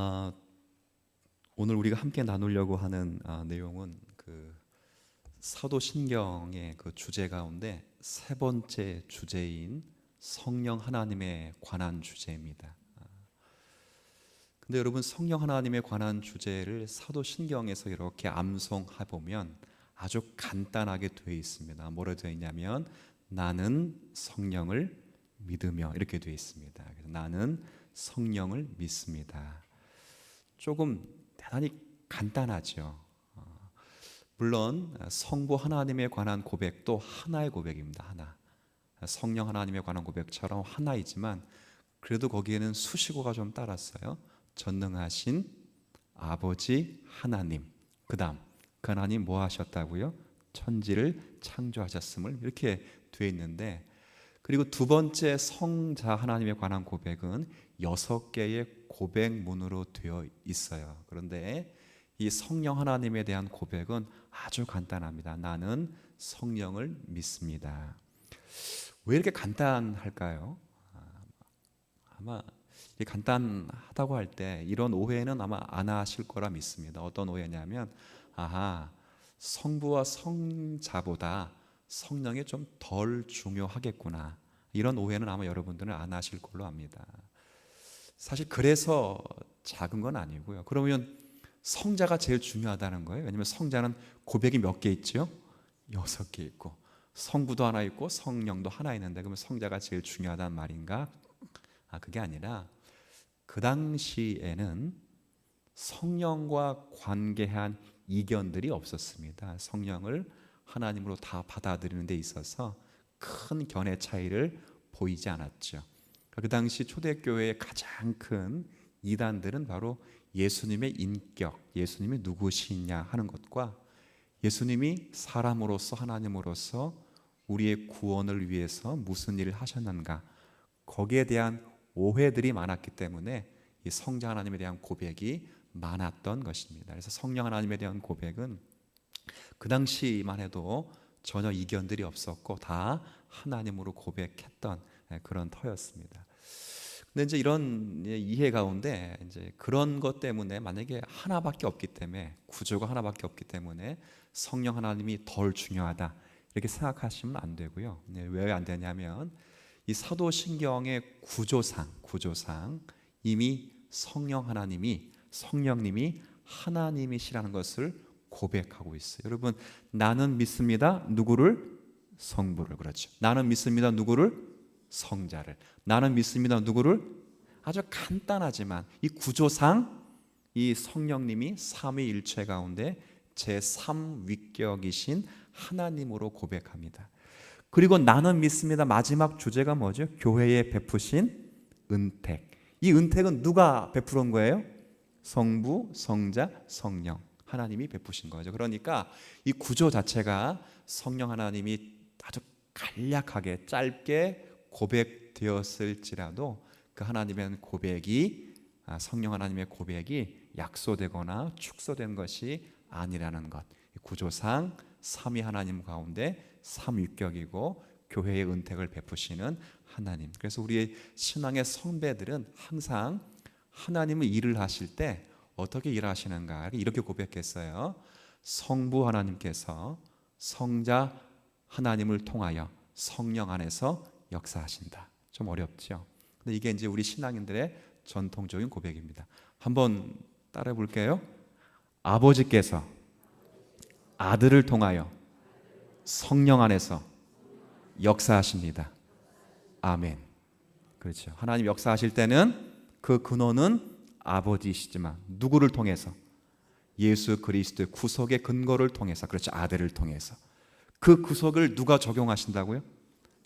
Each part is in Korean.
아, 오늘 우리가 함께 나누려고 하는 내용은 그 사도신경의 그 주제 가운데 세 번째 주제인 성령 하나님에 관한 주제입니다. 근데 여러분, 성령 하나님에 관한 주제를 사도신경에서 이렇게 암송해 보면 아주 간단하게 되어 있습니다. 뭐라 되어 있냐면 나는 성령을 믿으며 이렇게 되어 있습니다. 그래서 나는 성령을 믿습니다. 조금 대단히 간단하죠. 물론 성부 하나님에 관한 고백도 하나의 고백입니다. 하나. 성령 하나님에 관한 고백처럼 하나이지만 그래도 거기에는 수식어가 좀 따랐어요. 전능하신 아버지 하나님. 그다음 그 하나님 뭐 하셨다고요? 천지를 창조하셨음을 이렇게 되어 있는데, 그리고 두 번째 성자 하나님에 관한 고백은 6개의 고백문으로 되어 있어요. 그런데 이 성령 하나님에 대한 고백은 아주 간단합니다. 나는 성령을 믿습니다. 왜 이렇게 간단할까요? 아마 간단하다고 할 때 이런 오해는 아마 안 하실 거라 믿습니다. 어떤 오해냐면, 성부와 성자보다 성령이 좀 덜 중요하겠구나, 이런 오해는 아마 여러분들은 안 하실 걸로 압니다. 사실 그래서 작은 건 아니고요. 그러면 성자가 제일 중요하다는 거예요. 왜냐하면 성자는 고백이 몇 개 있죠? 6개 있고, 성부도 하나 있고 성령도 하나 있는데, 그러면 성자가 제일 중요하다는 말인가? 그게 아니라 그 당시에는 성령과 관계한 이견들이 없었습니다. 성령을 하나님으로 다 받아들이는 데 있어서 큰 견해 차이를 보이지 않았죠. 그 당시 초대교회의 가장 큰 이단들은 바로 예수님의 인격, 예수님이 누구시냐 하는 것과 예수님이 사람으로서 하나님으로서 우리의 구원을 위해서 무슨 일을 하셨는가, 거기에 대한 오해들이 많았기 때문에 이 성자 하나님에 대한 고백이 많았던 것입니다. 그래서 성령 하나님에 대한 고백은 그 당시만 해도 전혀 이견들이 없었고 다 하나님으로 고백했던 그런 터였습니다. 근데 이제 이런 이해 가운데 이제 그런 것 때문에, 만약에 하나밖에 없기 때문에, 구조가 하나밖에 없기 때문에 성령 하나님이 덜 중요하다 이렇게 생각하시면 안 되고요. 왜 안 되냐면 이 사도신경의 구조상 이미 성령님이 하나님이시라는 것을 고백하고 있어요. 여러분, 나는 믿습니다. 누구를? 성부를. 그렇죠. 나는 믿습니다. 누구를? 성자를. 나는 믿습니다. 누구를? 아주 간단하지만 이 구조상 이 성령님이 삼위일체 가운데 제3위격이신 하나님으로 고백합니다. 그리고 나는 믿습니다. 마지막 주제가 뭐죠? 교회에 베푸신 은택. 이 은택은 누가 베푸는 거예요? 성부, 성자, 성령, 하나님이 베푸신 거죠. 그러니까 이 구조 자체가 성령 하나님이 아주 간략하게 짧게 고백되었을지라도 그 하나님의 고백이, 성령 하나님의 고백이 약소되거나 축소된 것이 아니라는 것. 구조상 삼위 하나님 가운데 삼위격이고 교회의 은택을 베푸시는 하나님. 그래서 우리의 신앙의 선배들은 항상 하나님은 일을 하실 때 어떻게 일하시는가 이렇게 고백했어요. 성부 하나님께서 성자 하나님을 통하여 성령 안에서 역사하신다. 좀 어렵죠. 근데 이게 이제 우리 신앙인들의 전통적인 고백입니다. 한번 따라해 볼게요. 아버지께서 아들을 통하여 성령 안에서 역사하십니다. 아멘. 그렇죠. 하나님 역사하실 때는 그 근원은 아버지시지만 누구를 통해서? 예수 그리스도의 구속의 근거를 통해서, 그렇죠. 아들을 통해서. 그 구속을 누가 적용하신다고요?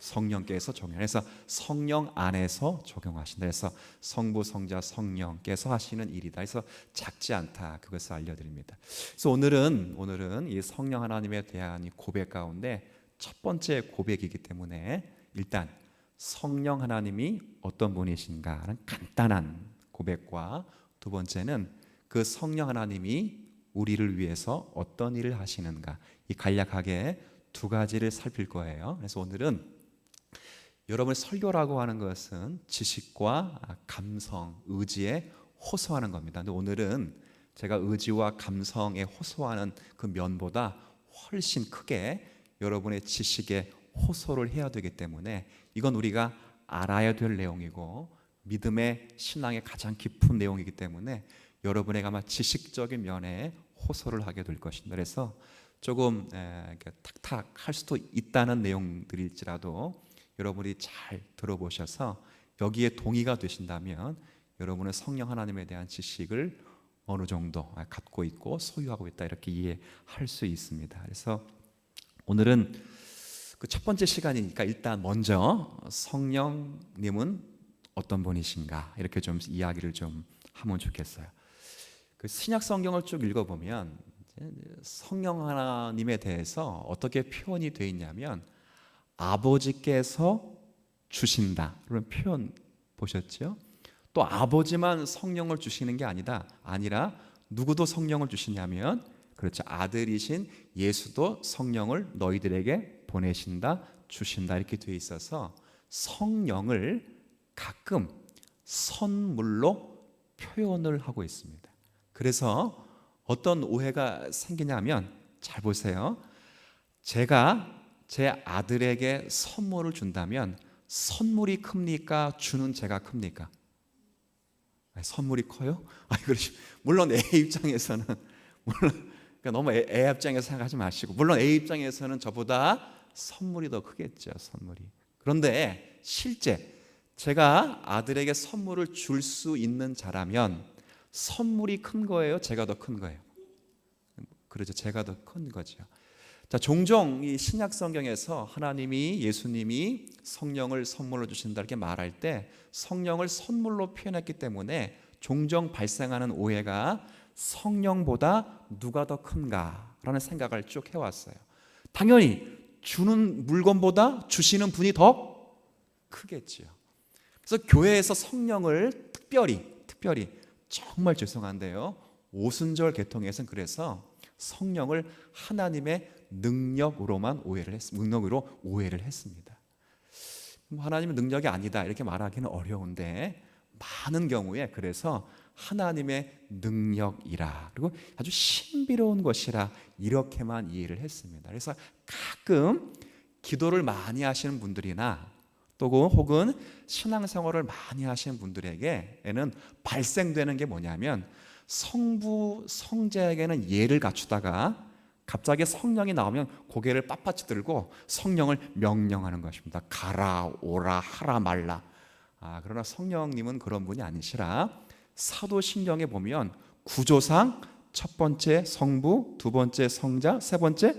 성령께서 적용해서 성령 안에서 적용하신다. 그래서 성부, 성자, 성령께서 하시는 일이다. 그래서 작지 않다. 그것을 알려드립니다. 그래서 오늘은 이 성령 하나님에 대한 이 고백 가운데 첫 번째 고백이기 때문에 일단 성령 하나님이 어떤 분이신가 하는 간단한 고백과, 두 번째는 그 성령 하나님이 우리를 위해서 어떤 일을 하시는가, 이 간략하게 두 가지를 살필 거예요. 그래서 오늘은 여러분의 설교라고 하는 것은 지식과 감성, 의지의 호소하는 겁니다. 근데 오늘은 제가 의지와 감성에 호소하는 그 면보다 훨씬 크게 여러분의 지식에 호소를 해야 되기 때문에 이건 우리가 알아야 될 내용이고 믿음의 신앙의 가장 깊은 내용이기 때문에 여러분에게 아마 지식적인 면에 호소를 하게 될 것입니다. 그래서 조금 탁탁할 수도 있다는 내용들일지라도 여러분이 잘 들어보셔서 여기에 동의가 되신다면 여러분은 성령 하나님에 대한 지식을 어느 정도 갖고 있고 소유하고 있다 이렇게 이해할 수 있습니다. 그래서 오늘은 그 첫 번째 시간이니까 일단 먼저 성령님은 어떤 분이신가 이렇게 좀 이야기를 좀 하면 좋겠어요. 그 신약 성경을 쭉 읽어보면 성령 하나님에 대해서 어떻게 표현이 되어 있냐면 아버지께서 주신다 그런 표현 보셨죠? 또 아버지만 성령을 주시는 게 아니라 누구도 성령을 주시냐면 그렇죠, 아들이신 예수도 성령을 너희들에게 보내신다 주신다 이렇게 되어 있어서 성령을 가끔 선물로 표현을 하고 있습니다. 그래서 어떤 오해가 생기냐면 잘 보세요. 제가 제 아들에게 선물을 준다면 선물이 큽니까? 주는 제가 큽니까? 선물이 커요? 물론 애 입장에서는 그러니까 너무 애 입장에서 생각하지 마시고 물론 애 입장에서는 저보다 선물이 더 크겠죠. 선물이. 그런데 실제 제가 아들에게 선물을 줄 수 있는 자라면 선물이 큰 거예요? 제가 더 큰 거예요? 그렇죠. 제가 더 큰 거죠. 자, 종종 이 신약 성경에서 하나님이 예수님이 성령을 선물로 주신다 이렇게 말할 때 성령을 선물로 표현했기 때문에 종종 발생하는 오해가 성령보다 누가 더 큰가라는 생각을 쭉 해왔어요. 당연히 주는 물건보다 주시는 분이 더 크겠죠. 그래서 교회에서 성령을 특별히 정말 죄송한데요, 오순절 계통에서는 그래서 성령을 하나님의 능력으로만 능력으로 오해를 했습니다. 하나님의 능력이 아니다 이렇게 말하기는 어려운데 많은 경우에 그래서 하나님의 능력이라 그리고 아주 신비로운 것이라 이렇게만 이해를 했습니다. 그래서 가끔 기도를 많이 하시는 분들이나 또 혹은 신앙생활을 많이 하시는 분들에게는 발생되는 게 뭐냐면 성부, 성자에게는 예를 갖추다가 갑자기 성령이 나오면 고개를 빳빳이 들고 성령을 명령하는 것입니다. 가라, 오라, 하라, 말라. 그러나 성령님은 그런 분이 아니시라 사도신경에 보면 구조상 첫 번째 성부, 두 번째 성자, 세 번째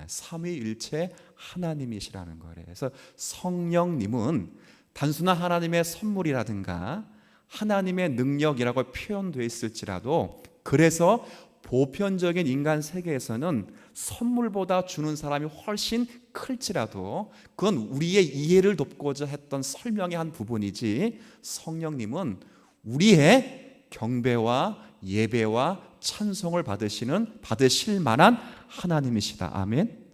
삼위일체 하나님이시라는 거예요. 그래서 성령님은 단순한 하나님의 선물이라든가 하나님의 능력이라고 표현되어 있을지라도 그래서 보편적인 인간 세계에서는 선물보다 주는 사람이 훨씬 클지라도 그건 우리의 이해를 돕고자 했던 설명의 한 부분이지 성령님은 우리의 경배와 예배와 찬송을 받으실 만한 하나님이시다. 아멘.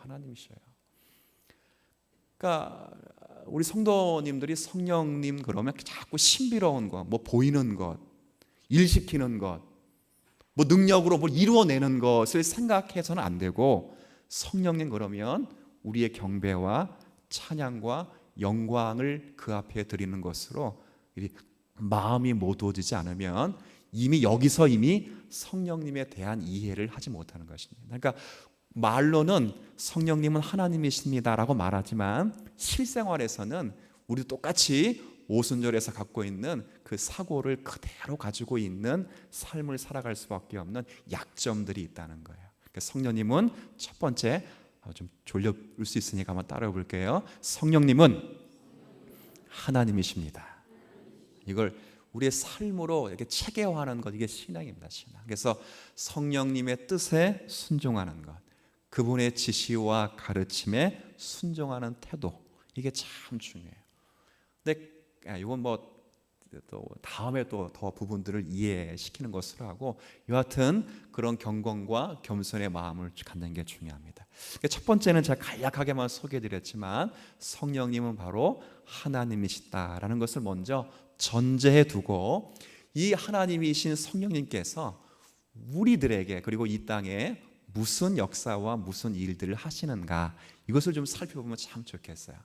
하나님이셔요. 그러니까 우리 성도님들이 성령님 그러면 자꾸 신비로운 것, 뭐 보이는 것, 일시키는 것, 뭐 능력으로 뭘 이루어내는 것을 생각해서는 안 되고 성령님 그러면 우리의 경배와 찬양과 영광을 그 앞에 드리는 것으로 마음이 모두어지지 않으면 이미 성령님에 대한 이해를 하지 못하는 것입니다. 그러니까 말로는 성령님은 하나님이십니다라고 말하지만 실생활에서는 우리도 똑같이 오순절에서 갖고 있는 그 사고를 그대로 가지고 있는 삶을 살아갈 수밖에 없는 약점들이 있다는 거예요. 그러니까 성령님은 첫 번째 좀 졸려올 수 있으니까 한번 따라해 볼게요. 성령님은 하나님이십니다. 이걸 우리의 삶으로 이렇게 체계화하는 것, 이게 신앙입니다. 신앙. 그래서 성령님의 뜻에 순종하는 것, 그분의 지시와 가르침에 순종하는 태도, 이게 참 중요해요. 근데 이건 뭐 또 다음에 또 더 부분들을 이해시키는 것으로 하고 여하튼 그런 경건과 겸손의 마음을 갖는 게 중요합니다. 첫 번째는 제가 간략하게만 소개해드렸지만 성령님은 바로 하나님이시다라는 것을 먼저 전제해 두고 이 하나님이신 성령님께서 우리들에게 그리고 이 땅에 무슨 역사와 무슨 일들을 하시는가, 이것을 좀 살펴보면 참 좋겠어요.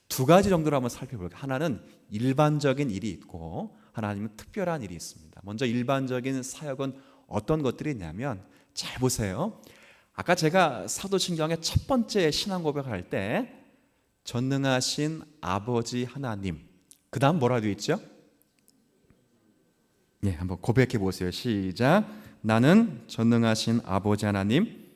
두 가지 정도로 한번 살펴볼게요. 하나는 일반적인 일이 있고 하나님은 특별한 일이 있습니다. 먼저 일반적인 사역은 어떤 것들이 있냐면, 잘 보세요. 아까 제가 사도신경의 첫 번째 신앙 고백할 때 전능하신 아버지 하나님, 그 다음 뭐라 되어 있죠? 네, 한번 고백해 보세요. 시작. 나는 전능하신 아버지 하나님,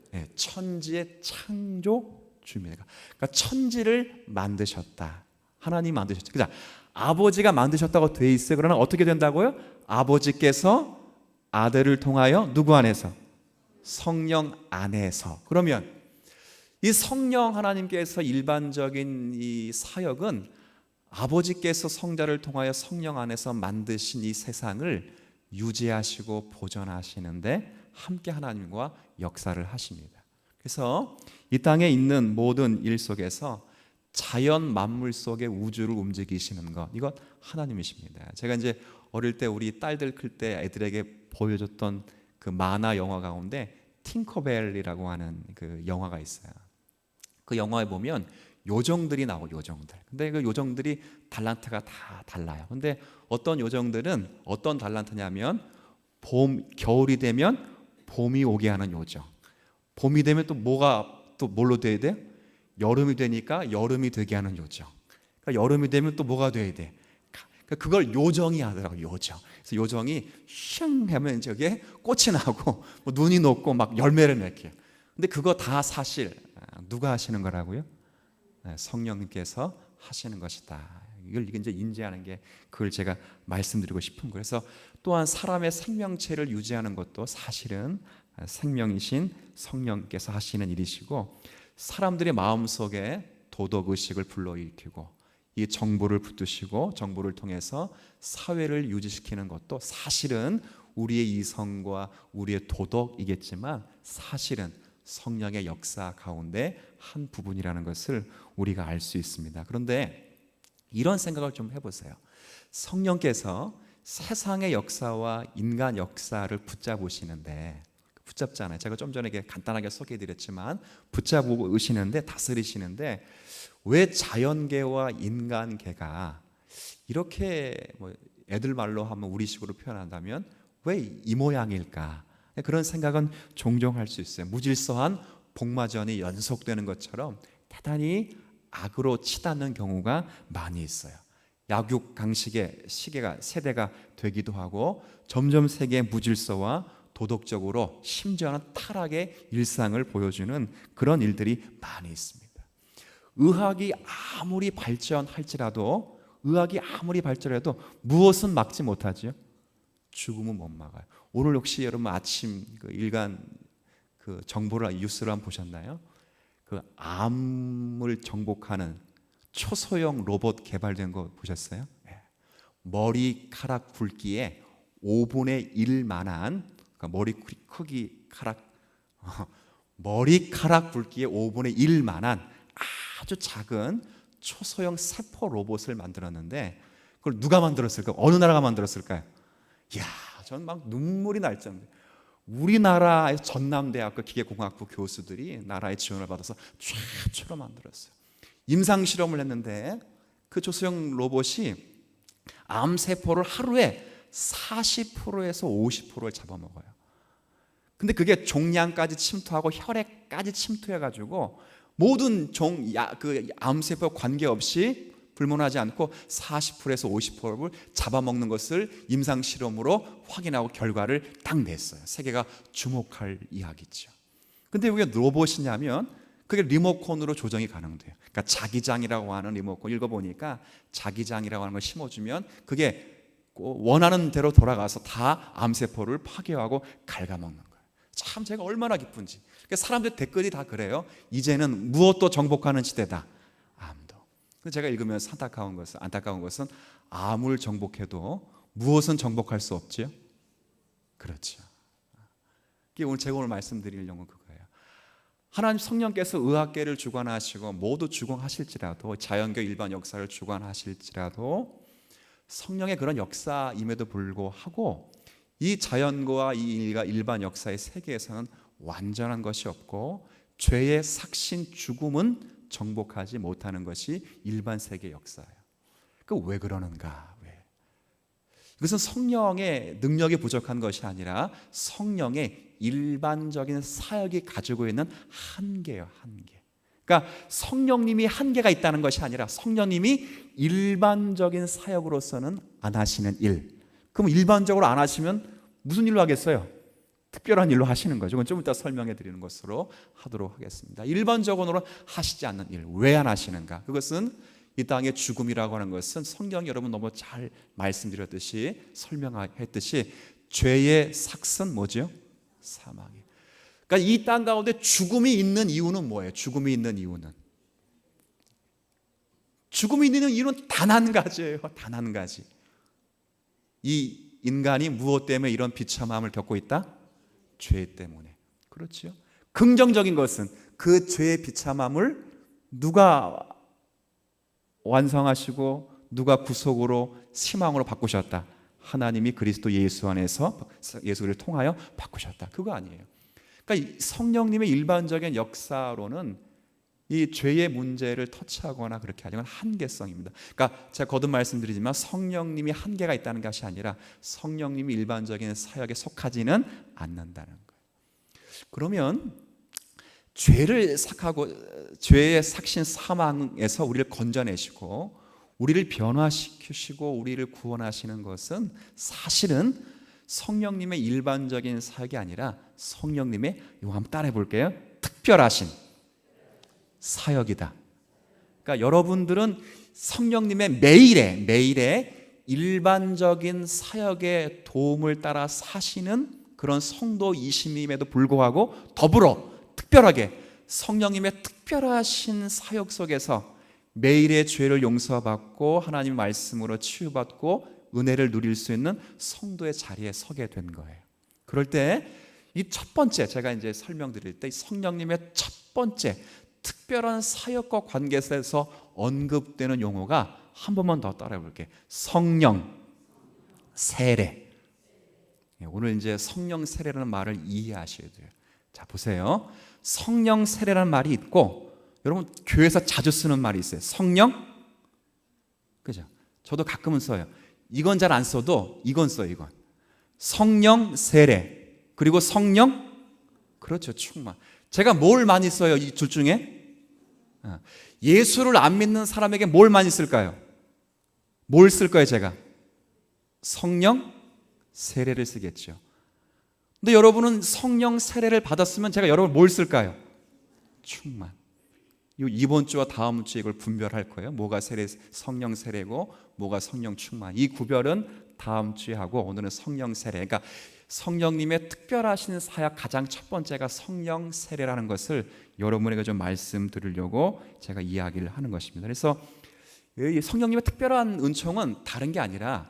네, 천지의 창조주입니다. 그러니까 천지를 만드셨다. 하나님 만드셨죠. 그죠? 아버지가 만드셨다고 돼 있어요. 그러나 어떻게 된다고요? 아버지께서 아들을 통하여 누구 안에서? 성령 안에서. 그러면 이 성령 하나님께서 일반적인 이 사역은 아버지께서 성자를 통하여 성령 안에서 만드신 이 세상을 유지하시고 보존하시는데 함께 하나님과 역사를 하십니다. 그래서 이 땅에 있는 모든 일 속에서 자연 만물 속의 우주를 움직이시는 것, 이것 하나님이십니다. 제가 이제 어릴 때 우리 딸들 클 때 애들에게 보여줬던 그 만화 영화 가운데 팅커벨이라고 하는 그 영화가 있어요. 그 영화에 보면 요정들이 나오고, 요정들. 근데 그 요정들이 달란트가 다 달라요. 근데 어떤 요정들은 어떤 달란트냐면 겨울이 되면 봄이 오게 하는 요정. 봄이 되면 또 뭐가 또 뭘로 돼야 돼? 여름이 되니까 여름이 되게 하는 요정. 그러니까 여름이 되면 또 뭐가 돼야 돼? 그걸 요정이 하더라고요. 요정. 그래서 요정이 슝 하면 저게 꽃이 나고 뭐 눈이 녹고 막 열매를 맺게요. 근데 그거 다 사실 누가 하시는 거라고요? 성령님께서 하시는 것이다. 이걸 이제 인지하는 게, 그걸 제가 말씀드리고 싶은 거예요. 그래서 또한 사람의 생명체를 유지하는 것도 사실은 생명이신 성령께서 하시는 일이시고, 사람들의 마음속에 도덕의식을 불러일으키고 이 정보를 붙드시고 정보를 통해서 사회를 유지시키는 것도 사실은 우리의 이성과 우리의 도덕이겠지만 사실은 성령의 역사 가운데 한 부분이라는 것을 우리가 알 수 있습니다. 그런데 이런 생각을 좀 해보세요. 성령께서 세상의 역사와 인간 역사를 붙잡으시는데, 붙잡잖아요. 제가 좀 전에 간단하게 소개해드렸지만 붙잡고 으시는데, 다스리시는데, 왜 자연계와 인간계가 이렇게 뭐 애들 말로 하면 우리식으로 표현한다면 왜 이 모양일까? 그런 생각은 종종 할 수 있어요. 무질서한 복마전이 연속되는 것처럼 대단히 악으로 치닫는 경우가 많이 있어요. 약육강식의 세대가 되기도 하고, 점점 세계의 무질서와 도덕적으로 심지어는 타락의 일상을 보여주는 그런 일들이 많이 있습니다. 의학이 아무리 발전할지라도 무엇은 막지 못하죠? 죽음은 못 막아요. 오늘 혹시 여러분 아침 그 일간 그 정보를, 뉴스를 한번 보셨나요? 그 암을 정복하는 초소형 로봇 개발된 거 보셨어요? 네. 머리카락 굵기에 5분의 1만한, 그러니까 머리카락 굵기에 5분의 1만한 아주 작은 초소형 세포 로봇을 만들었는데, 그걸 누가 만들었을까? 어느 나라가 만들었을까요? 이야, 전 막 눈물이 날 정도. 우리나라의 전남대학교 기계공학부 교수들이 나라의 지원을 받아서 최초로 만들었어요. 임상 실험을 했는데 그 초소형 로봇이 암세포를 하루에 40%에서 50%를 잡아먹어요. 근데 그게 종양까지 침투하고 혈액까지 침투해가지고 모든 그 암세포 관계없이 불문하지 않고 40%에서 50%를 잡아먹는 것을 임상 실험으로 확인하고 결과를 딱 냈어요. 세계가 주목할 이야기죠. 근데 이게 로봇이냐면 그게 리모컨으로 조정이 가능돼요. 그러니까 자기장이라고 하는 리모컨, 읽어보니까 자기장이라고 하는 걸 심어주면 그게 원하는 대로 돌아가서 다 암세포를 파괴하고 갉아먹는 거예요. 참 제가 얼마나 기쁜지. 그러니까 사람들 댓글이 다 그래요. 이제는 무엇도 정복하는 시대다. 암도. 근데 제가 읽으면서 안타까운 것은 암을 정복해도 무엇은 정복할 수 없지요? 그렇죠. 오늘 제가 오늘 말씀드리려고 그거예요. 하나님 성령께서 의학계를 주관하시고 모두 주관하실지라도, 자연계 일반 역사를 주관하실지라도, 성령의 그런 역사임에도 불구하고 이 자연과 이 인류가 일반 역사의 세계에서는 완전한 것이 없고 죄의 삭신 죽음은 정복하지 못하는 것이 일반 세계 역사예요. 왜 그러는가? 왜? 이것은 성령의 능력이 부족한 것이 아니라 성령의 일반적인 사역이 가지고 있는 한계예요, 한계. 그러니까 성령님이 한계가 있다는 것이 아니라 성령님이 일반적인 사역으로서는 안 하시는 일. 그럼 일반적으로 안 하시면 무슨 일로 하겠어요? 특별한 일로 하시는 거죠. 그건 좀 이따 설명해 드리는 것으로 하도록 하겠습니다. 일반적으로 하시지 않는 일, 왜 안 하시는가? 그것은 이 땅의 죽음이라고 하는 것은 성경이 여러분 너무 잘 말씀드렸듯이 설명했듯이 죄의 삭은 뭐죠? 사망이에요. 그러니까 이 땅 가운데 죽음이 있는 이유는 뭐예요? 죽음이 있는 이유는 단 한 가지예요. 단 한 가지. 이 인간이 무엇 때문에 이런 비참함을 겪고 있다? 죄 때문에. 그렇죠? 긍정적인 것은 그 죄의 비참함을 누가 완성하시고 누가 구속으로 희망으로 바꾸셨다? 하나님이 그리스도 예수 안에서 예수를 통하여 바꾸셨다. 그거 아니에요. 그러니까 성령님의 일반적인 역사로는 이 죄의 문제를 터치하거나 그렇게 하는 건 한계성입니다. 그러니까 제가 거듭 말씀드리지만 성령님이 한계가 있다는 것이 아니라 성령님이 일반적인 사역에 속하지는 않는다는 거예요. 그러면 죄를 삭하고 죄의 삭신 사망에서 우리를 건져내시고 우리를 변화시키시고 우리를 구원하시는 것은 사실은 성령님의 일반적인 사역이 아니라 성령님의, 이거 한번 따라해 볼게요, 특별하신 사역이다. 그러니까 여러분들은 성령님의 매일의 일반적인 사역의 도움을 따라 사시는 그런 성도이심임에도 불구하고 더불어 특별하게 성령님의 특별하신 사역 속에서 매일의 죄를 용서받고 하나님 말씀으로 치유받고 은혜를 누릴 수 있는 성도의 자리에 서게 된 거예요. 그럴 때 이 첫 번째, 제가 이제 설명드릴 때 성령님의 첫 번째 특별한 사역과 관계에서 언급되는 용어가 한 번만 더 따라해 볼게요. 성령 세례. 오늘 이제 성령 세례라는 말을 이해하셔야 돼요. 자, 보세요. 성령 세례라는 말이 있고, 여러분 교회에서 자주 쓰는 말이 있어요. 성령, 그죠? 저도 가끔은 써요. 이건 잘 안 써도 이건 써요. 이건 성령 세례, 그리고 성령, 그렇죠, 충만. 제가 뭘 많이 써요? 이 둘 중에 예수를 안 믿는 사람에게 뭘 많이 쓸까요? 뭘 쓸 거예요? 제가 성령 세례를 쓰겠죠. 근데 여러분은 성령 세례를 받았으면 제가 여러분 뭘 쓸까요? 충만. 이번 주와 다음 주에 이걸 분별할 거예요. 뭐가 성령 세례고 뭐가 성령 충만. 이 구별은 다음 주에 하고 오늘은 성령 세례. 그러니까 성령님의 특별하신 사역 가장 첫 번째가 성령 세례라는 것을 여러분에게 좀 말씀드리려고 제가 이야기를 하는 것입니다. 그래서 이 성령님의 특별한 은총은 다른 게 아니라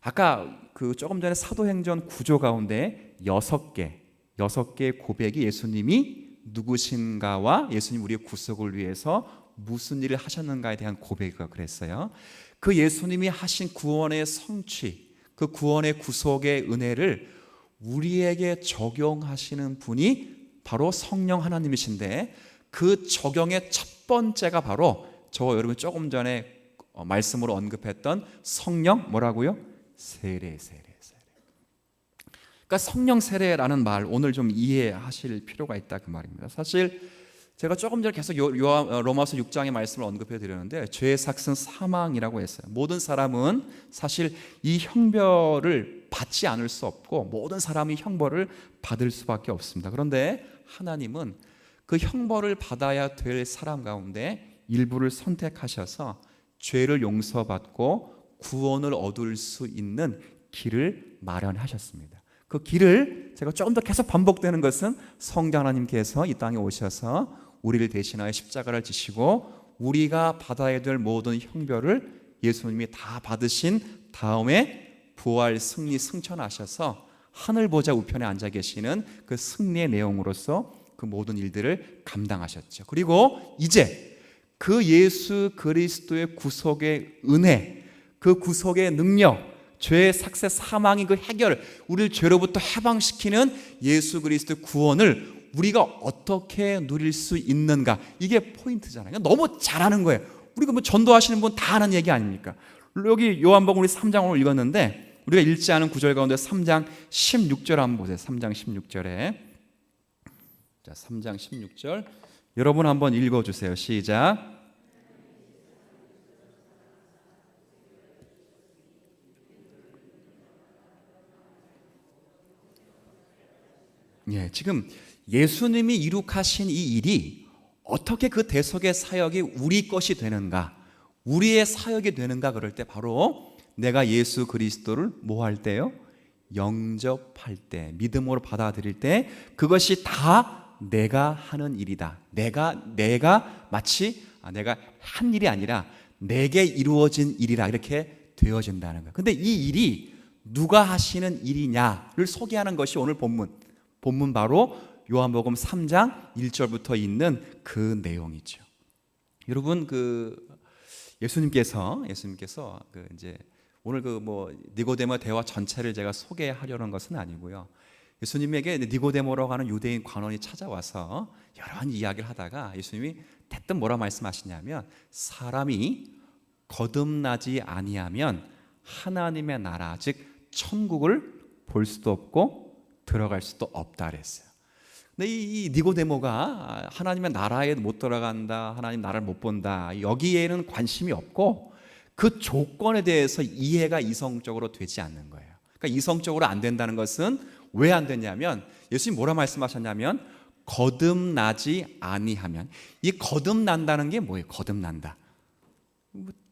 아까 그 조금 전에 사도행전 9조 가운데 6개의 고백이 예수님이 누구신가와 예수님 우리의 구속을 위해서 무슨 일을 하셨는가에 대한 고백이라고 그랬어요. 그 예수님이 하신 구원의 성취, 그 구원의 구속의 은혜를 우리에게 적용하시는 분이 바로 성령 하나님이신데, 그 적용의 첫 번째가 바로 여러분 조금 전에 말씀으로 언급했던 성령 뭐라고요? 세례. 그러니까 성령 세례라는 말 오늘 좀 이해하실 필요가 있다 그 말입니다. 사실 제가 조금 전에 계속 로마서 6장의 말씀을 언급해 드렸는데 죄의 삭은 사망이라고 했어요. 모든 사람은 사실 이 형벌을 받지 않을 수 없고 모든 사람이 형벌을 받을 수밖에 없습니다. 그런데 하나님은 그 형벌을 받아야 될 사람 가운데 일부를 선택하셔서 죄를 용서받고 구원을 얻을 수 있는 길을 마련하셨습니다. 그 길을 제가 조금 더 계속 반복되는 것은 성자 하나님께서 이 땅에 오셔서 우리를 대신하여 십자가를 지시고 우리가 받아야 될 모든 형벌을 예수님이 다 받으신 다음에 부활 승리 승천하셔서 하늘 보좌 우편에 앉아 계시는 그 승리의 내용으로서 그 모든 일들을 감당하셨죠. 그리고 이제 그 예수 그리스도의 구속의 은혜, 그 구속의 능력, 죄의 삭제 사망의 그 해결, 우리를 죄로부터 해방시키는 예수 그리스도의 구원을 우리가 어떻게 누릴 수 있는가, 이게 포인트잖아요. 너무 잘하는 거예요. 우리가 뭐 전도하시는 분 다 하는 얘기 아닙니까? 여기 요한복음 우리 3장 오늘 읽었는데 우리가 읽지 않은 구절 가운데 3장 16절 한번 보세요. 3장 16절에, 자 3장 16절 여러분 한번 읽어주세요. 시작. 예, 지금 예수님이 이룩하신 이 일이 어떻게 그 대속의 사역이 우리 것이 되는가, 우리의 사역이 되는가, 그럴 때 바로 내가 예수 그리스도를 뭐 할 때요? 영접할 때, 믿음으로 받아들일 때 그것이 다 내가 하는 일이다. 내가 마치 내가 한 일이 아니라 내게 이루어진 일이라 이렇게 되어진다는 거예요. 근데 이 일이 누가 하시는 일이냐를 소개하는 것이 오늘 본문 바로 요한복음 3장 1절부터 있는 그 내용이죠. 여러분 예수님께서 이제 오늘 니고데모 대화 전체를 제가 소개하려는 것은 아니고요. 예수님에게 니고데모라고 하는 유대인 관원이 찾아와서 여러 이야기를 하다가 예수님이 대뜸 뭐라 말씀하시냐면, 사람이 거듭나지 아니하면 하나님의 나라, 즉 천국을 볼 수도 없고 들어갈 수도 없다 그랬어요. 근데 이 니고데모가 하나님의 나라에 못 들어간다, 하나님 나라를 못 본다, 여기에는 관심이 없고 그 조건에 대해서 이해가 이성적으로 되지 않는 거예요. 그러니까 이성적으로 안 된다는 것은 왜 안 되냐면, 예수님이 뭐라 말씀하셨냐면 거듭나지 아니하면, 이 거듭난다는 게 뭐예요? 거듭난다,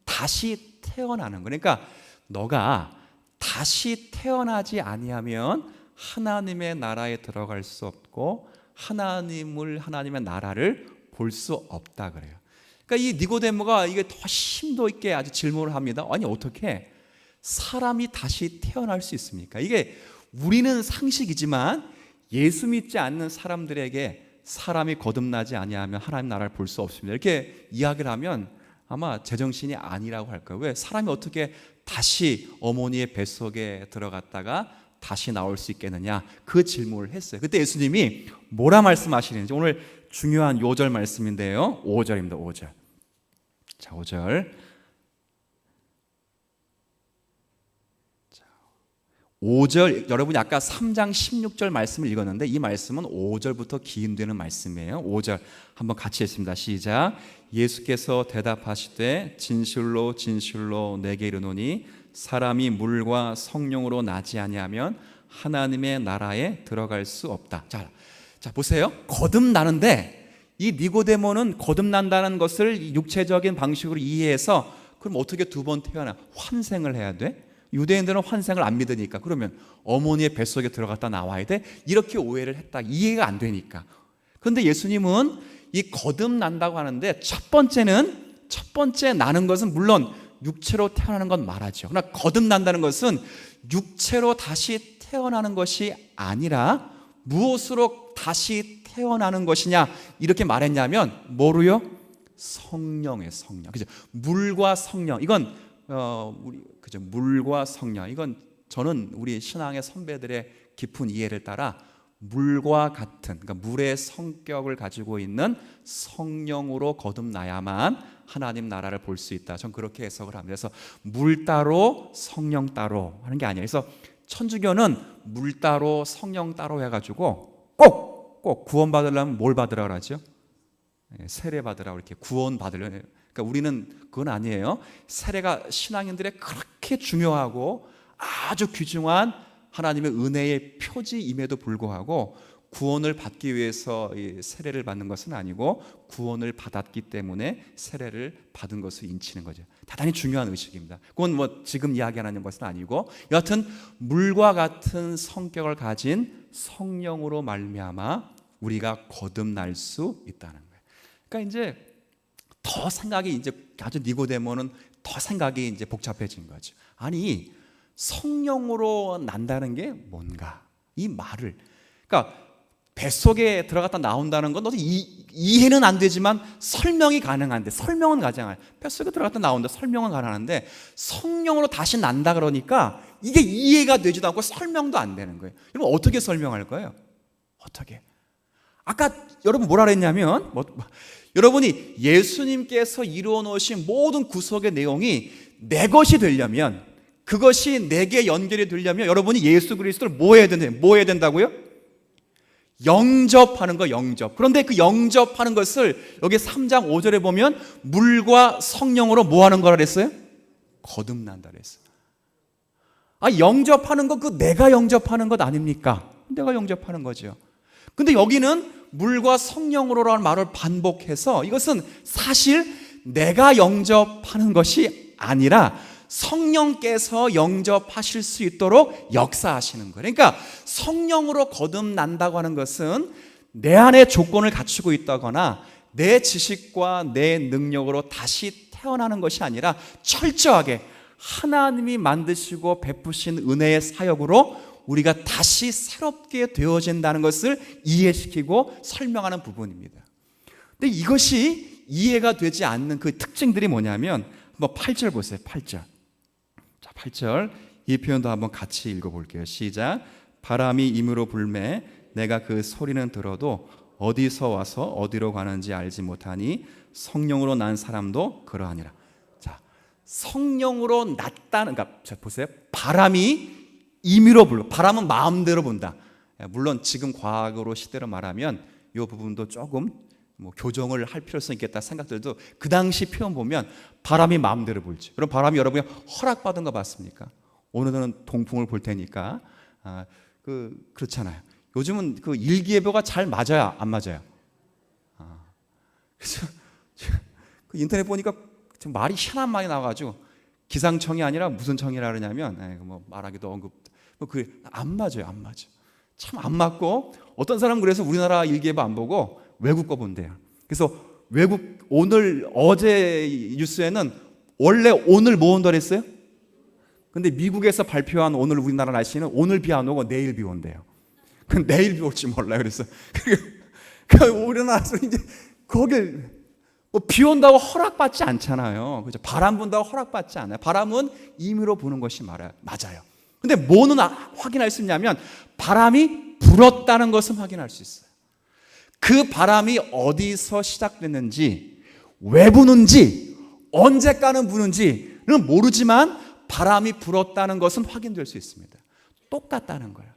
다시 태어나는 거예요. 그러니까 너가 다시 태어나지 아니하면 하나님의 나라에 들어갈 수 없고 하나님의 나라를 볼 수 없다 그래요. 그러니까 이 니고데모가 이게 더 심도 있게 아주 질문을 합니다. 아니 어떻게 사람이 다시 태어날 수 있습니까? 이게 우리는 상식이지만 예수 믿지 않는 사람들에게 사람이 거듭나지 아니하면 하나님 나라를 볼 수 없습니다, 이렇게 이야기를 하면 아마 제정신이 아니라고 할 거예요. 왜? 사람이 어떻게 다시 어머니의 뱃속에 들어갔다가 다시 나올 수 있겠느냐, 그 질문을 했어요. 그때 예수님이 뭐라 말씀하시는지 오늘 중요한 요절 말씀인데요, 5절입니다. 5절. 자, 5절. 5절, 여러분이 아까 3장 16절 말씀을 읽었는데 이 말씀은 5절부터 기인되는 말씀이에요. 5절 한번 같이 했습니다. 시작. 예수께서 대답하시되 진실로 진실로 내게 이르노니 사람이 물과 성령으로 나지 아니하면 하나님의 나라에 들어갈 수 없다. 자 보세요. 거듭나는데 이 니고데모는 거듭난다는 것을 육체적인 방식으로 이해해서, 그럼 어떻게 두 번 태어나 환생을 해야 돼? 유대인들은 환생을 안 믿으니까 그러면 어머니의 뱃속에 들어갔다 나와야 돼? 이렇게 오해를 했다. 이해가 안 되니까. 그런데 예수님은 이 거듭난다고 하는데 첫 번째 나는 것은 물론 육체로 태어나는 건 말하죠. 그러나 거듭난다는 것은 육체로 다시 태어나는 것이 아니라 무엇으로 다시 태어나는 것이냐, 이렇게 말했냐면 뭐로요? 성령의 성령. 그죠? 물과 성령. 이건 물과 성령. 이건 저는 우리 신앙의 선배들의 깊은 이해를 따라 물과 같은, 그러니까 물의 성격을 가지고 있는 성령으로 거듭나야만 하나님 나라를 볼 수 있다. 전 그렇게 해석을 합니다. 그래서 물 따로 성령 따로 하는 게 아니에요. 그래서 천주교는 물 따로 성령 따로 해가지고 꼭 구원받으려면 뭘 받으라 그러죠? 세례 받으라고, 이렇게 구원 받으려면. 그러니까 우리는 그건 아니에요. 세례가 신앙인들의 그렇게 중요하고 아주 귀중한 하나님의 은혜의 표지임에도 불구하고 구원을 받기 위해서 세례를 받는 것은 아니고 구원을 받았기 때문에 세례를 받은 것을 인치는 거죠. 대단히 중요한 의식입니다. 그건 지금 이야기하는 것은 아니고, 여하튼 물과 같은 성격을 가진 성령으로 말미암아 우리가 거듭날 수 있다는 거예요. 그러니까 이제 더 생각이 이제 아주 니고데모는 더 생각이 이제 복잡해진 거죠. 아니 성령으로 난다는 게 뭔가, 이 말을, 그러니까 뱃속에 들어갔다 나온다는 건 너도 이해는 안 되지만 설명이 가능한데, 설명은 가능해. 뱃속에 들어갔다 나온다, 설명은 가능한데 성령으로 다시 난다 그러니까 이게 이해가 되지도 않고 설명도 안 되는 거예요. 여러분 어떻게 설명할 거예요? 어떻게? 아까 여러분 뭐라 그랬냐면 여러분이 예수님께서 이루어 놓으신 모든 구속의 내용이 내 것이 되려면, 그것이 내게 연결이 되려면 여러분이 예수 그리스도를 뭐 해야 된다고요? 영접하는 거, 영접. 그런데 그 영접하는 것을 여기 3장 5절에 보면 물과 성령으로 뭐 하는 거라 그랬어요? 거듭난다 그랬어요. 영접하는 거, 그 내가 영접하는 것 아닙니까? 내가 영접하는 거죠. 근데 여기는 물과 성령으로라는 말을 반복해서 이것은 사실 내가 영접하는 것이 아니라 성령께서 영접하실 수 있도록 역사하시는 거예요. 그러니까 성령으로 거듭난다고 하는 것은 내 안에 조건을 갖추고 있다거나 내 지식과 내 능력으로 다시 태어나는 것이 아니라 철저하게 하나님이 만드시고 베푸신 은혜의 사역으로 우리가 다시 새롭게 되어진다는 것을 이해시키고 설명하는 부분입니다. 근데 이것이 이해가 되지 않는 그 특징들이 뭐냐면 8절 보세요. 8절. 자, 8절 이 표현도 한번 같이 읽어볼게요. 시작. 바람이 임으로 불매 내가 그 소리는 들어도 어디서 와서 어디로 가는지 알지 못하니 성령으로 난 사람도 그러하니라. 자, 성령으로 났다는, 그러니까 보세요. 바람이 임의로 불러. 바람은 마음대로 분다. 물론 지금 과거로 시대로 말하면 이 부분도 조금 교정을 할 필요성이 있겠다 생각들도 그 당시 표현 보면 바람이 마음대로 불죠. 그럼 바람이 여러분이 허락받은 거 맞습니까? 오늘은 동풍을 볼 테니까 그렇잖아요. 요즘은 그 일기예보가 잘 맞아요, 안 맞아요? 그래서 그 인터넷 보니까 좀 말이 희한한 말이 나와가지고 기상청이 아니라 무슨 청이라 그러냐면 말하기도 안 맞아요, 안 맞아. 참 안 맞고 어떤 사람은 그래서 우리나라 일기예보 안 보고 외국 거 본대요. 그래서 외국 어제 뉴스에는 원래 오늘 뭐 온다 그랬어요? 근데 미국에서 발표한 오늘 우리나라 날씨는 오늘 비 안 오고 내일 비 온대요. 그럼 내일 비 올지 몰라요. 그래서 우리나라에서 이제 거길 비 온다고 허락받지 않잖아요. 그죠? 바람 분다고 허락받지 않아요. 바람은 임의로 부는 것이 맞아요. 근데 뭐는 확인할 수 있냐면 바람이 불었다는 것은 확인할 수 있어요. 그 바람이 어디서 시작됐는지, 왜 부는지, 언제까는 부는지는 모르지만 바람이 불었다는 것은 확인될 수 있습니다. 똑같다는 거예요.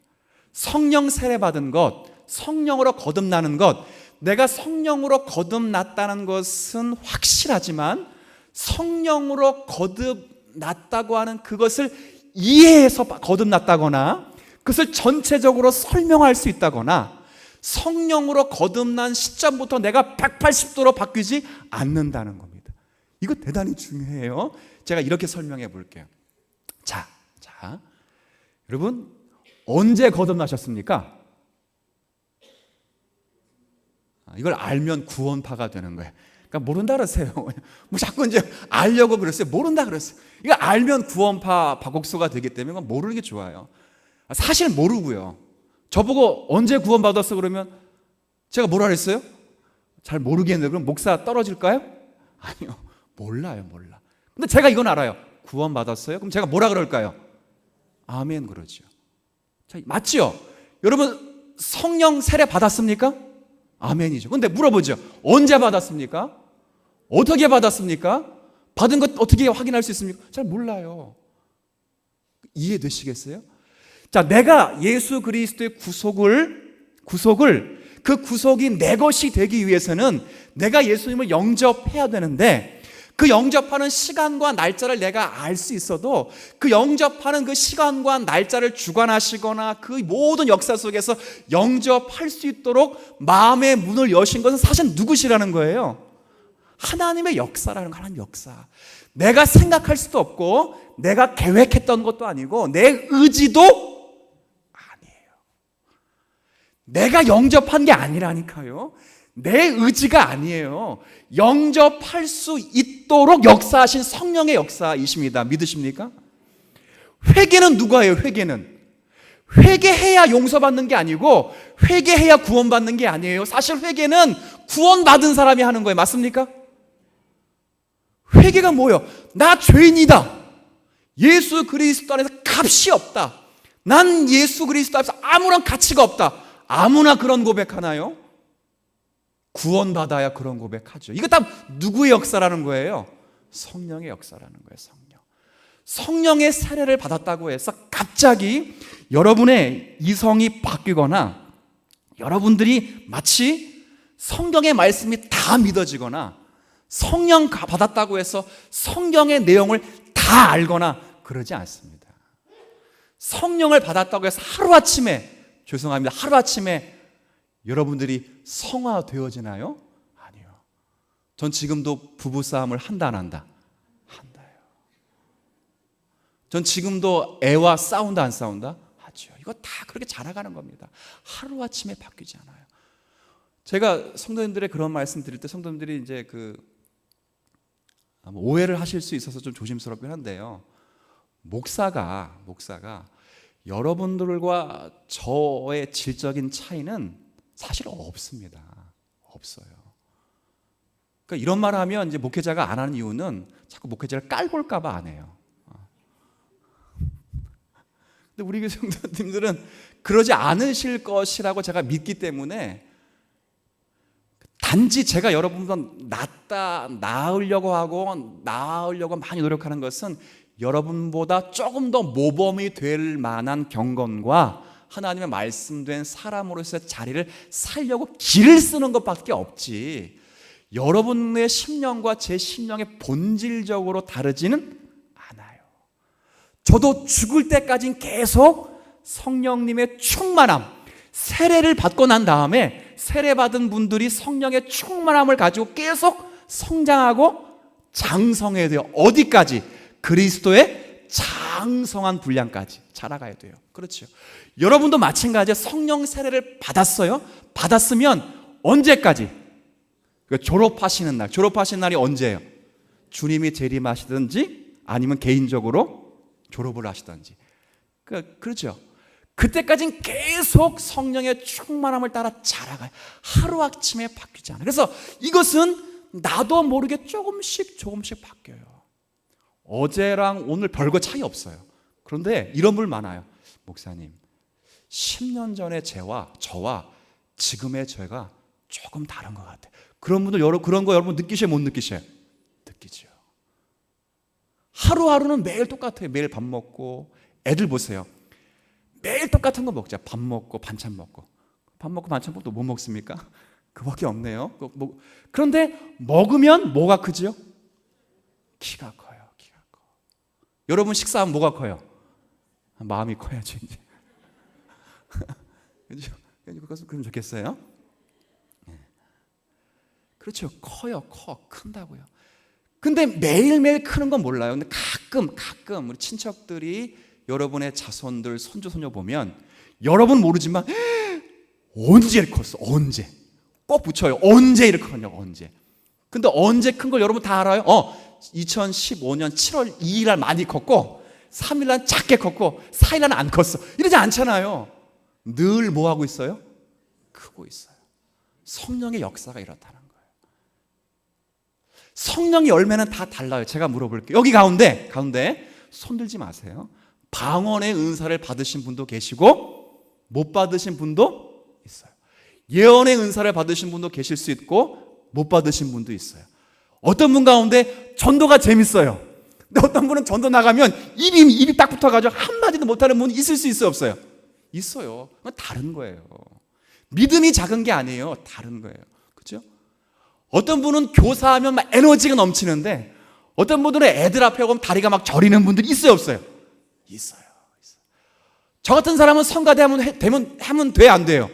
성령 세례 받은 것, 성령으로 거듭나는 것, 내가 성령으로 거듭났다는 것은 확실하지만 성령으로 거듭났다고 하는 그것을 이해해서 거듭났다거나 그것을 전체적으로 설명할 수 있다거나 성령으로 거듭난 시점부터 내가 180도로 바뀌지 않는다는 겁니다. 이거 대단히 중요해요. 제가 이렇게 설명해 볼게요. 자, 여러분 언제 거듭나셨습니까? 이걸 알면 구원파가 되는 거예요. 그러니까 모른다 그러세요. 자꾸 이제 알려고 그랬어요. 모른다 그랬어요. 이거 알면 구원파 박옥수가 되기 때문에 모르는 게 좋아요. 사실 모르고요. 저보고 언제 구원받았어 그러면 제가 뭐라 그랬어요? 잘 모르겠는데 그럼 목사 떨어질까요? 아니요. 몰라. 근데 제가 이건 알아요. 구원받았어요? 그럼 제가 뭐라 그럴까요? 아멘 그러죠. 자, 맞죠? 여러분 성령 세례 받았습니까? 아멘이죠. 근데 물어보죠. 언제 받았습니까? 어떻게 받았습니까? 받은 것 어떻게 확인할 수 있습니까? 잘 몰라요. 이해되시겠어요? 자, 내가 예수 그리스도의 구속을 그 구속이 내 것이 되기 위해서는 내가 예수님을 영접해야 되는데 그 영접하는 시간과 날짜를 내가 알 수 있어도 그 영접하는 그 시간과 날짜를 주관하시거나 그 모든 역사 속에서 영접할 수 있도록 마음의 문을 여신 것은 사실 누구시라는 거예요? 하나님의 역사라는 거, 하나님의 역사. 내가 생각할 수도 없고 내가 계획했던 것도 아니고 내 의지도 아니에요. 내가 영접한 게 아니라니까요. 내 의지가 아니에요. 영접할 수 있도록 역사하신 성령의 역사이십니다. 믿으십니까? 회개는 누가 해요? 회개해야 용서받는 게 아니고 회개해야 구원받는 게 아니에요. 사실 회개는 구원받은 사람이 하는 거예요. 맞습니까? 회개가 뭐예요? 나 죄인이다. 예수 그리스도 안에서 값이 없다. 난 예수 그리스도 안에서 아무런 가치가 없다. 아무나 그런 고백하나요? 구원받아야 그런 고백하죠. 이거 다 누구의 역사라는 거예요? 성령의 역사라는 거예요. 성령의 세례를 받았다고 해서 갑자기 여러분의 이성이 바뀌거나 여러분들이 마치 성경의 말씀이 다 믿어지거나 성령 받았다고 해서 성경의 내용을 다 알거나 그러지 않습니다. 성령을 받았다고 해서 하루아침에, 죄송합니다, 하루아침에 여러분들이 성화되어지나요? 아니요. 전 지금도 부부싸움을 한다 안 한다? 한다요. 전 지금도 애와 싸운다 안 싸운다? 하죠. 이거 다 그렇게 자라가는 겁니다. 하루아침에 바뀌지 않아요. 제가 성도님들의 그런 말씀 드릴 때 성도님들이 이제 오해를 하실 수 있어서 좀 조심스럽긴 한데요. 목사가 여러분들과 저의 질적인 차이는 사실 없습니다. 없어요. 그러니까 이런 말 하면 이제 목회자가 안 하는 이유는 자꾸 목회자를 깔볼까 봐 안 해요. 근데 우리 교회 성도님들은 그러지 않으실 것이라고 제가 믿기 때문에 단지 제가 여러분보다 나으려고 많이 노력하는 것은 여러분보다 조금 더 모범이 될 만한 경건과 하나님의 말씀된 사람으로서의 자리를 살려고 길을 쓰는 것밖에 없지, 여러분의 심령과 제 심령의 본질적으로 다르지는 않아요. 저도 죽을 때까지는 계속 성령님의 충만함, 세례를 받고 난 다음에 세례받은 분들이 성령의 충만함을 가지고 계속 성장하고 장성해야 돼요. 어디까지? 그리스도의 장성한 분량까지 자라가야 돼요. 그렇죠. 여러분도 마찬가지예요. 성령 세례를 받았어요. 받았으면 언제까지? 졸업하시는 날이 언제예요? 주님이 재림하시든지 아니면 개인적으로 졸업을 하시든지. 그렇죠. 그때까지는 계속 성령의 충만함을 따라 자라가요. 하루아침에 바뀌지 않아요. 그래서 이것은 나도 모르게 조금씩 바뀌어요. 어제랑 오늘 별거 차이 없어요. 그런데 이런 분 많아요. 목사님, 10년 전의 저와 지금의 제가 조금 다른 것 같아요. 그런 분들, 그런 거 여러분 느끼셔요? 못 느끼셔요? 느끼죠. 하루하루는 매일 똑같아요. 매일 밥 먹고. 애들 보세요. 매일 똑같은 거 먹자. 밥 먹고 반찬 먹고. 밥 먹고 반찬 먹고 또 뭐 먹습니까? 그밖에 없네요. 그런데 먹으면 뭐가 크죠? 키가 커요. 여러분 식사하면 뭐가 커요? 마음이 커야죠 이제. 그렇죠? 그럼 좋겠어요. 그렇죠. 커요. 큰다고요. 근데 매일매일 크는 건 몰라요. 근데 가끔 우리 친척들이 여러분의 자손들, 손주, 손녀 보면 여러분 모르지만 언제 이렇게 컸어? 언제? 꼭 붙여요. 언제 이렇게 컸냐고, 언제. 근데 언제 큰 걸 여러분 다 알아요? 2015년 7월 2일 날 많이 컸고 3일 날 작게 컸고 4일 날은 안 컸어. 이러지 않잖아요. 늘 뭐 하고 있어요? 크고 있어요. 성령의 역사가 이렇다는 거예요. 성령의 열매는 다 달라요. 제가 물어볼게요. 여기 가운데 손 들지 마세요. 방언의 은사를 받으신 분도 계시고 못 받으신 분도 있어요. 예언의 은사를 받으신 분도 계실 수 있고 못 받으신 분도 있어요. 어떤 분 가운데 전도가 재밌어요. 근데 어떤 분은 전도 나가면 입이 딱 붙어가지고 한마디도 못하는 분이 있을 수 있어요, 없어요? 있어요. 그건 다른 거예요. 믿음이 작은 게 아니에요. 다른 거예요. 그렇죠? 어떤 분은 교사하면 막 에너지가 넘치는데 어떤 분들은 애들 앞에 오면 다리가 막 저리는 분들이 있어요, 없어요? 있어요. 저 같은 사람은 성가대 하면 돼, 안 돼요?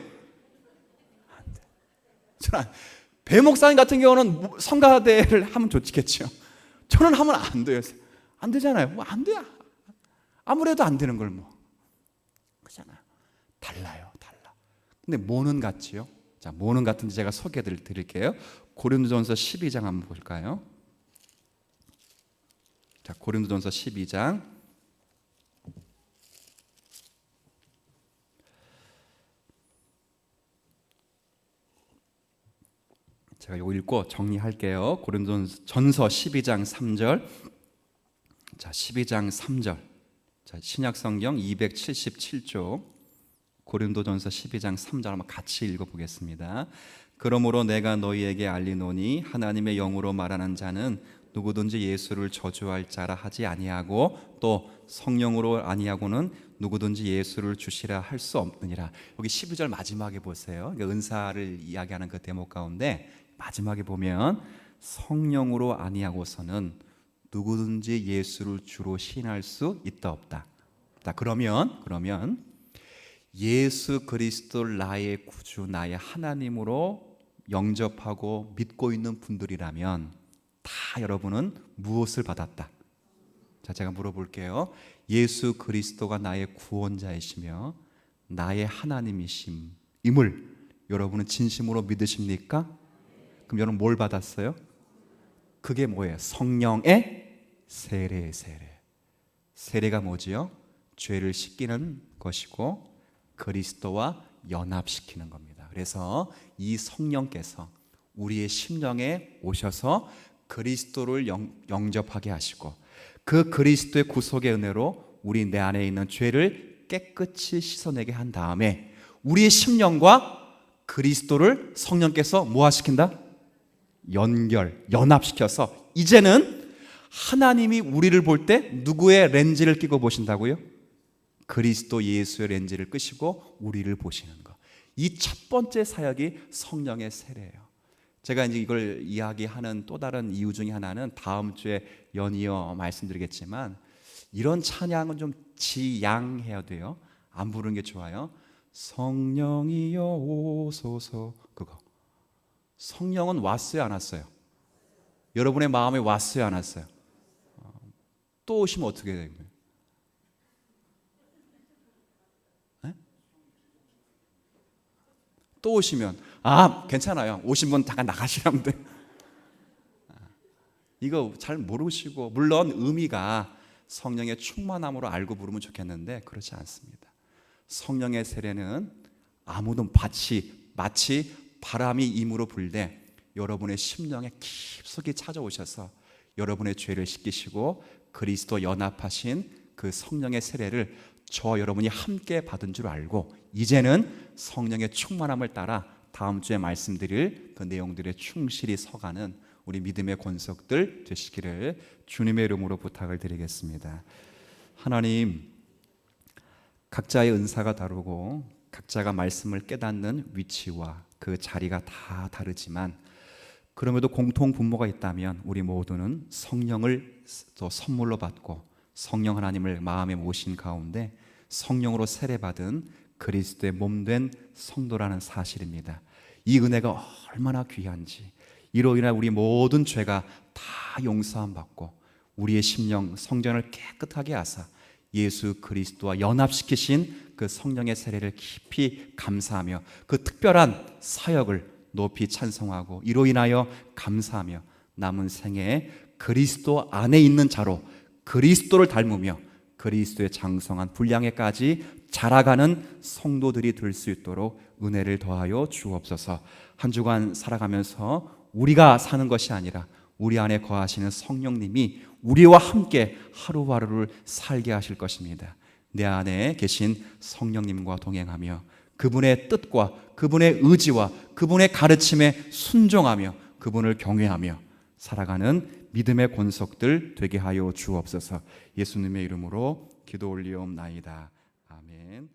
안 돼. 배 목사님 같은 경우는 성가대를 하면 좋겠죠. 저는 하면 안 돼요. 안 되잖아요. 뭐 안 돼. 아무래도 안 되는 걸 뭐. 그렇잖아요. 달라요. 근데 뭐는 같지요? 자, 뭐는 같은지 제가 소개해 드릴게요. 고린도전서 12장 한번 볼까요? 자, 고린도전서 12장 제가 이거 읽고 정리할게요. 고린도전서 12장 3절. 자, 12장 3절. 자, 신약성경 277쪽. 고린도전서 12장 3절 한번 같이 읽어보겠습니다. 그러므로 내가 너희에게 알리노니 하나님의 영으로 말하는 자는 누구든지 예수를 저주할 자라 하지 아니하고 또 성령으로 아니하고는 누구든지 예수를 주시라 할 수 없느니라. 여기 12절 마지막에 보세요. 은사를 이야기하는 그 대목 가운데 마지막에 보면 성령으로 아니하고서는 누구든지 예수를 주로 시인할 수 있다 없다. 그러면 예수 그리스도를 나의 구주, 나의 하나님으로 영접하고 믿고 있는 분들이라면 다 여러분은 무엇을 받았다? 자, 제가 물어볼게요. 예수 그리스도가 나의 구원자이시며 나의 하나님이심임을 여러분은 진심으로 믿으십니까? 그럼 여러분 뭘 받았어요? 그게 뭐예요? 성령의 세례. 세례가 뭐지요? 죄를 씻기는 것이고 그리스도와 연합시키는 겁니다. 그래서 이 성령께서 우리의 심령에 오셔서 그리스도를 영접하게 하시고 그 그리스도의 구속의 은혜로 우리 내 안에 있는 죄를 깨끗이 씻어내게 한 다음에 우리의 심령과 그리스도를 성령께서 뭐하시킨다? 연합시켜서 이제는 하나님이 우리를 볼 때 누구의 렌즈를 끼고 보신다고요? 그리스도 예수의 렌즈를 끄시고 우리를 보시는 것. 이 첫 번째 사역이 성령의 세례예요. 제가 이제 이걸 이야기하는 또 다른 이유 중에 하나는 다음 주에 연이어 말씀드리겠지만 이런 찬양은 좀 지양해야 돼요. 안 부르는 게 좋아요. 성령이여 오소서. 그거 성령은 왔어요 안 왔어요? 여러분의 마음에 왔어요 안 왔어요? 또 오시면 어떻게 돼요? 또 오시면 괜찮아요. 오신 분 잠깐 나가시라면 돼. 이거 잘 모르시고 물론 의미가 성령의 충만함으로 알고 부르면 좋겠는데 그렇지 않습니다. 성령의 세례는 아무도 마치 바람이 임으로 불되 여러분의 심령에 깊숙이 찾아오셔서 여러분의 죄를 씻기시고 그리스도 연합하신 그 성령의 세례를 여러분이 함께 받은 줄 알고 이제는 성령의 충만함을 따라 다음 주에 말씀드릴 그 내용들에 충실히 서가는 우리 믿음의 권속들 되시기를 주님의 이름으로 부탁을 드리겠습니다. 하나님, 각자의 은사가 다르고 각자가 말씀을 깨닫는 위치와 그 자리가 다 다르지만 그럼에도 공통 분모가 있다면 우리 모두는 성령을 또 선물로 받고 성령 하나님을 마음에 모신 가운데 성령으로 세례받은 그리스도의 몸된 성도라는 사실입니다. 이 은혜가 얼마나 귀한지 이로 인해 우리 모든 죄가 다 용서함 받고 우리의 심령 성전을 깨끗하게 하사 예수 그리스도와 연합시키신 그 성령의 세례를 깊이 감사하며 그 특별한 사역을 높이 찬송하고 이로 인하여 감사하며 남은 생애에 그리스도 안에 있는 자로 그리스도를 닮으며 그리스도의 장성한 분량에까지 자라가는 성도들이 될 수 있도록 은혜를 더하여 주옵소서. 한 주간 살아가면서 우리가 사는 것이 아니라 우리 안에 거하시는 성령님이 우리와 함께 하루하루를 살게 하실 것입니다. 내 안에 계신 성령님과 동행하며 그분의 뜻과 그분의 의지와 그분의 가르침에 순종하며 그분을 경외하며 살아가는 믿음의 권속들 되게 하여 주옵소서. 예수님의 이름으로 기도 올리옵나이다. 아멘.